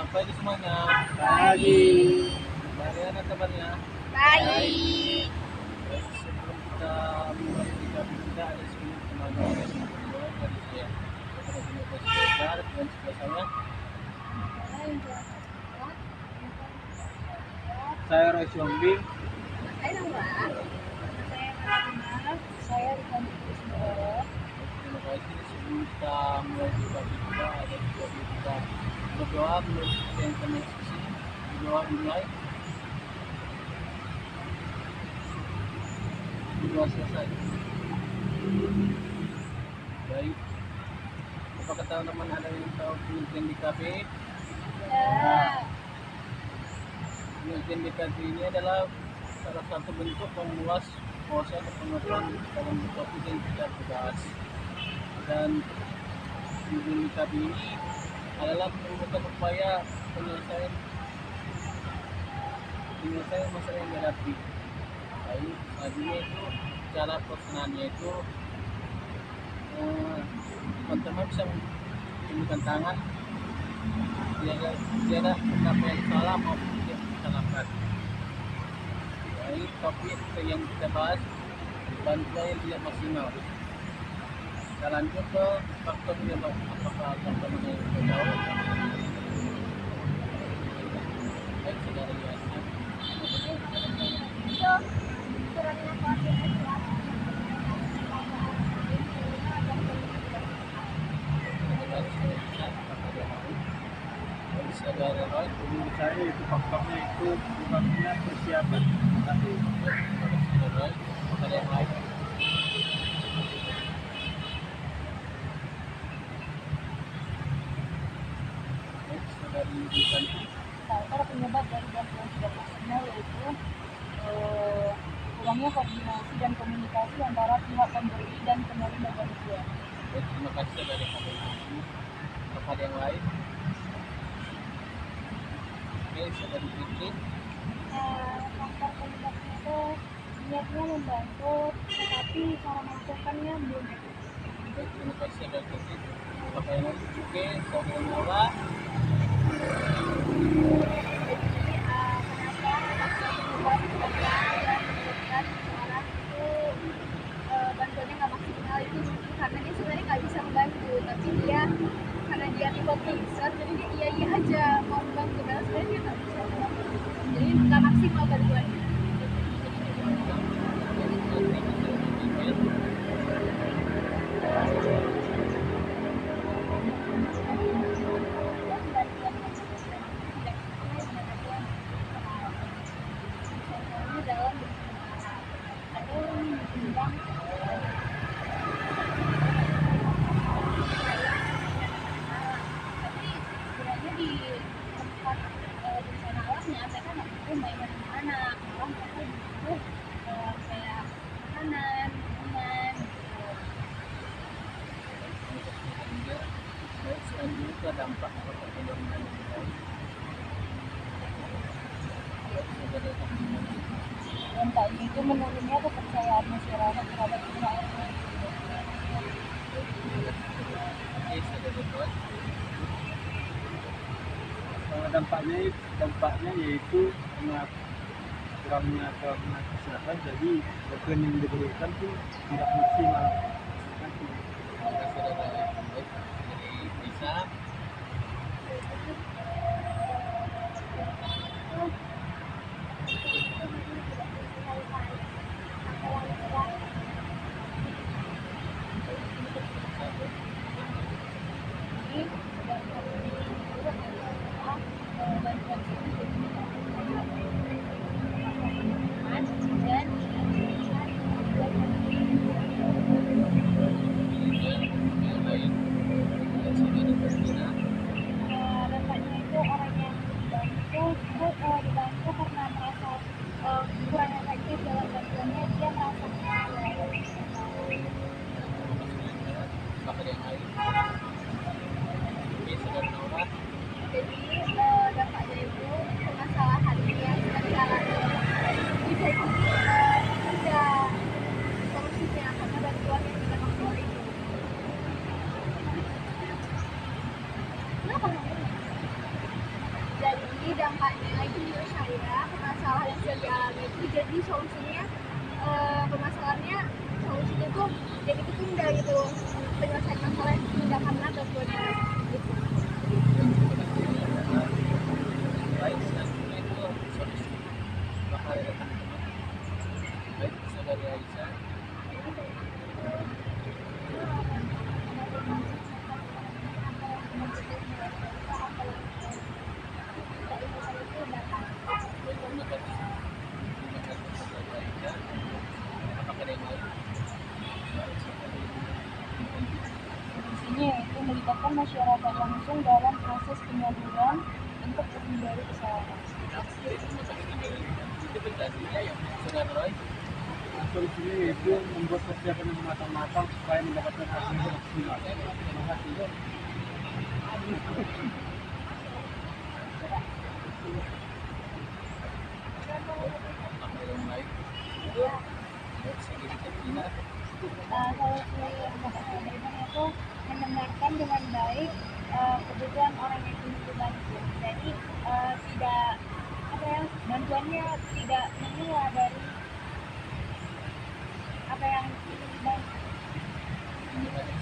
Selamat pagi semuanya. Pagi. Bagaimana kabarnya? Baik. Baik, sebelum kita mulai kita ada sebelum tenaga dari saya. Kepada Universitas Belajar dan sebelah saya Roy Siombing. Saya Nora. Saya Terima kasih. Sebelum kita mulai kita ada kita berdoa menurut yang kami sisi berdoa dimulai. Berdoa selesai. Baik. Apakah teman-teman ada yang tahu penelitian DKP? Penelitian DKP ini adalah salah satu bentuk memuas wawasan pengetahuan dalam topik yang kita bahas. Dan penelitian DKP ini adalah menemukan upaya penyelesaian masalah yang dihadapi. Baik, selanjutnya itu cara pelaksanaannya itu teman-teman bisa menunjukkan tangan tidak ada apa yang salah maupun yang disalahkan. Baik, topik yang kita bahas bantuan yang tidak maksimal. Kita lanjut ke faktor penyebab. Apakah faktor yang jauh? Baik, saudara Yasin. Saudara Roy, Menurut saya itu faktornya itu kurangnya persiapan. Tapi saudara Roy, ada yang lain? Baik, saudari Yusanti. para penyebab dari bantuan tidak maksimal yaitu kurangnya koordinasi dan komunikasi antara pihak pemberi dan penerima bantuan. Baik, terima kasih saudara Yusanti. Apakah ada yang lain? Oke, saudari Fitri. Faktor penyebabnya itu niatnya membantu, tetapi cara melakukannya belum efektif. Baik, terima kasih saudara Fitri. Apakah yang lain? Oke, saudara Nora. Bantuannya nggak maksimal itu karena dia sebenarnya nggak bisa membantu, tapi dia karena dia tipe pleaser jadi dia iya aja mau membantu dan sebenarnya dia nggak bisa membantu, jadi nggak maksimal bantuannya. Baik, selanjutnya itu dampak apakah pembangunan yang baik. Baik, saudara Fitri. Dampaknya itu menurunnya kepercayaan masyarakat terhadap pihak. Oke, saudara Roy. dampaknya yaitu karena kurangnya kesehatan, jadi dokumen yang diberikan pun tidak maksimal. Terima kasih saudara. Baik, dari Lisa. Yang lain. Dan saudara Kristina. Dampaknya itu orang yang dibantu karena merasa kurang efektif dalam bantuannya, dia merasa Apakah ada yang lain? Oke, saudara Nora. jadi dampaknya itu permasalahan yang sedang dialami bisa tidak solusinya karena bantuan yang tidak maksimal itu. Kenapa? dampaknya itu menurut saya permasalahan yang sudah dialami itu jadi solusinya permasalahannya solusinya tuh jadi ketunda gitu, penyelesaian masalah yang ketunda karena gangguan gitu. Baik, selanjutnya itu solusi bakal ada teman-teman. Baik, saudari Aisyah. Terima kasih. Terima kasih saudari Aisyah. Apakah ada yang lain? Solusinya yaitu melibatkan masyarakat langsung dalam proses penyaluran untuk menghindari kesalahan. Interpretasinya yang Saudara Roy. Solusinya yaitu membuat persiapan yang matang-matang supaya mendapatkan hasil yang maksimal. Terima kasih. Apakah ada yang lain? Baik, sedikit Katrina. Solusi yang dapat saya berikan itu mendengarkan dengan baik kebutuhan orang yang ingin dibantu. Jadi tidak bantuannya tidak mengeluar dari apa yang ingin dibantu. Terima kasih.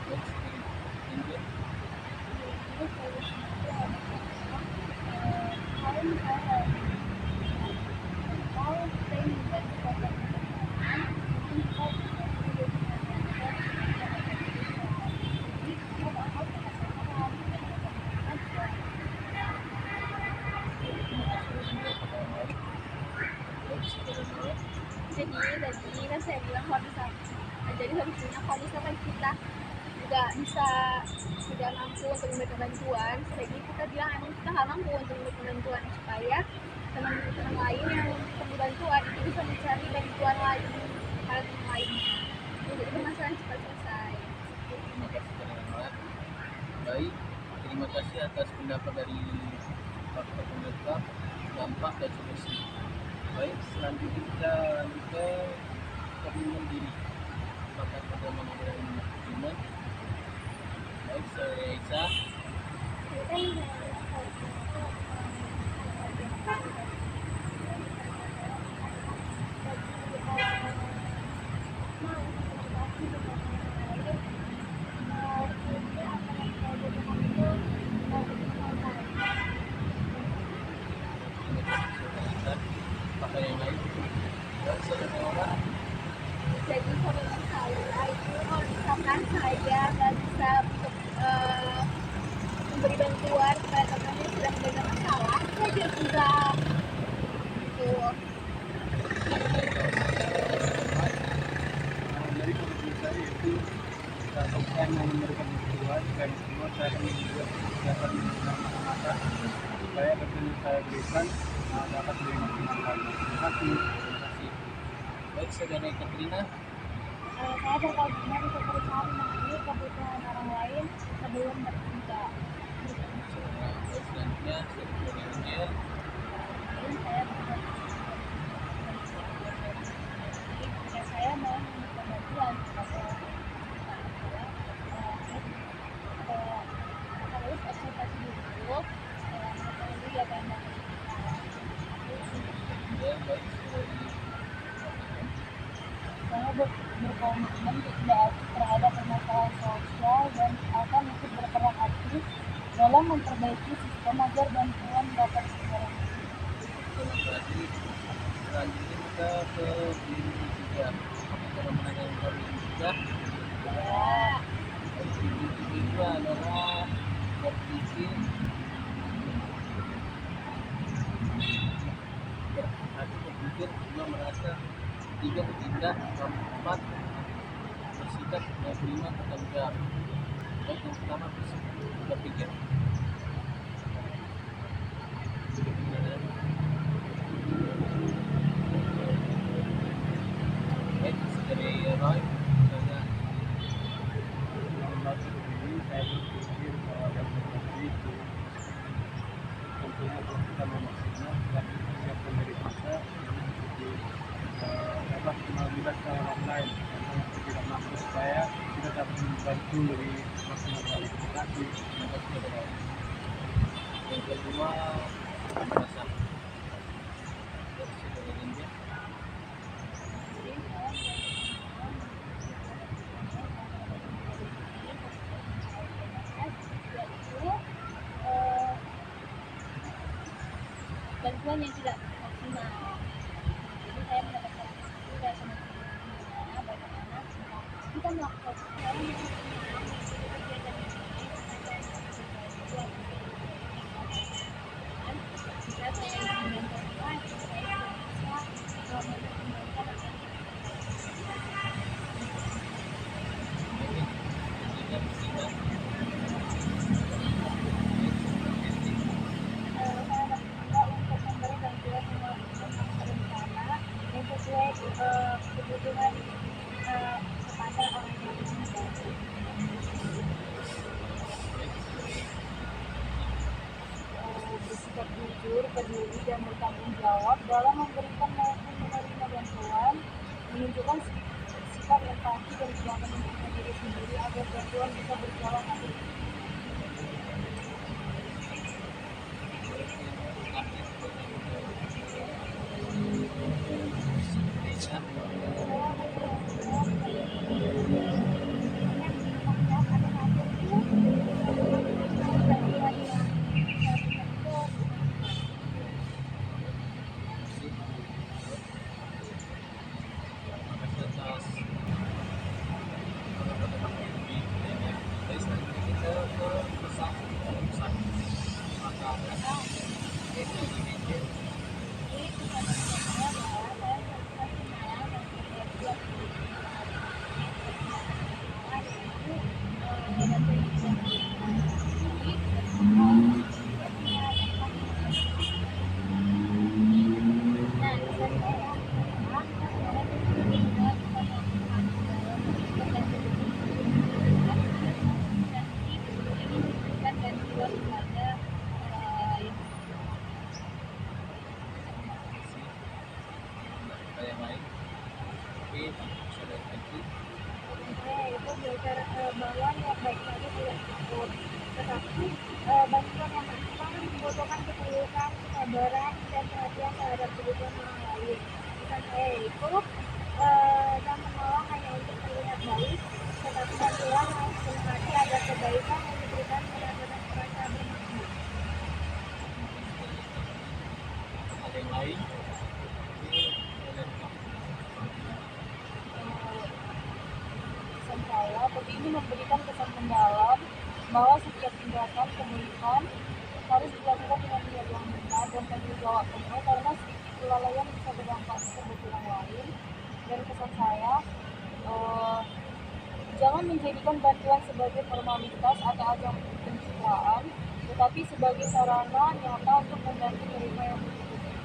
Baik, sedikit Injil. Jadi solusinya itu kalau misalnya mau saya membantu korban kecelakaan, mungkin kita bisa Jadi kan saya bilang kalau bisa, jadi solusinya kalau misalkan kita nggak bisa, tidak mampu untuk memberikan bantuan, sebaiknya kita bilang emang kita nggak mampu untuk memberikan bantuan supaya teman-teman lain yang perlu bantuan itu bisa mencari bantuan lain pada teman lainnya. Jadi permasalahan cepat selesai. Terima kasih teman-teman. Baik, terima kasih atas pendapat dari faktor penyebab, dampak, dan solusi. Baik, selanjutnya kita lanjut ke perlindungan diri. Apakah pada mengenai perlindungan? Baik, saya Aisyah. Apakah yang lain? Baik, saudara Nora. Jadi solusi saya itu kalau misalkan saya nggak bisa untuk memberi bantuan kepada teman yang sedang mengalami masalah, saya diam gitu. Dari solusi saya yaitu saya mau memberikan bantuan dan semua saya akan membuat persiapan yang matang-matang supaya bantuan yang saya berikan dapat dimaksimalkan. Terima kasih. Terima kasih. Baik, saudara Katrina. saya berkomitmen untuk berusaha memahami kebutuhan orang lain sebelum bertindak. Baik, selanjutnya saudara Injil. Jadi saya jika saya mau memberikan bantuan kepada harus observasi dulu mengetahui apa yang mau Ya, baik, saudari. saya berkomitmen terhadap permasalahan sosial dan akan ikut berperan aktif dalam memperbaiki sistem agar bantuan dapat segera. Terima kasih. Selanjutnya kita ke diri juga. Kita menanyakan ke diri juga. Diri juga adalah berpikir satu, berpikir, dua, merasa, tiga, bertindak, keempat, bersikap, dan kelima, bertanggung jawab. Baik, yang pertama berpikir. Baik, dari Roy, saya Membantu ini saya berpikir bahwa demokrasi itu tentunya kalau kita memaksanya dan persiapkan dari kita seperti dapat melibatkan orang lain karena yang tidak mampu supaya kita dapat membantu lebih maksimal. Terima kasih. terima kasih kepada bantuan yang tidak maksimal. Jadi saya mendapatkan itu dari teman-teman bagaimana kita melakukan sekarang yang maksimal mengikuti kegiatan ini sampai saya jika saya ingin bantuan saya bisa mempertimbangkan akan saya bertindak untuk memberi bantuan yang berencana yang sesuai kebutuhan kepada orang yang membantu. Bersikap jujur, peduli, dan bertanggung jawab dalam memberikan maupun menerima bantuan, menunjukkan sikap empati dan tidak mementingkan diri sendiri agar bantuan bisa berjalan dengan yang lain tapi sudah lagi itu belajar bahwa niat baik saja tidak cukup, tetapi bantuan yang maksimal membutuhkan ketulusan, kesabaran, dan perhatian terhadap kebutuhan orang lain. Bukan saya itu dan menolong hanya untuk terlihat baik, tetapi bantuan harus penuh hati agar kebaikan yang diberikan benar-benar terasa bermakna. ada yang lain Pesan saya begini memberikan kesan mendalam bahwa setiap tindakan kebaikan harus dilakukan dengan niat yang benar dan tanggung jawab penuh karena sedikit kelalaian bisa berdampak tersebut orang lain. Dan kesan saya jangan menjadikan bantuan sebagai formalitas atau ajang pencitraan, tetapi sebagai sarana nyata untuk membantu mereka yang membutuhkan.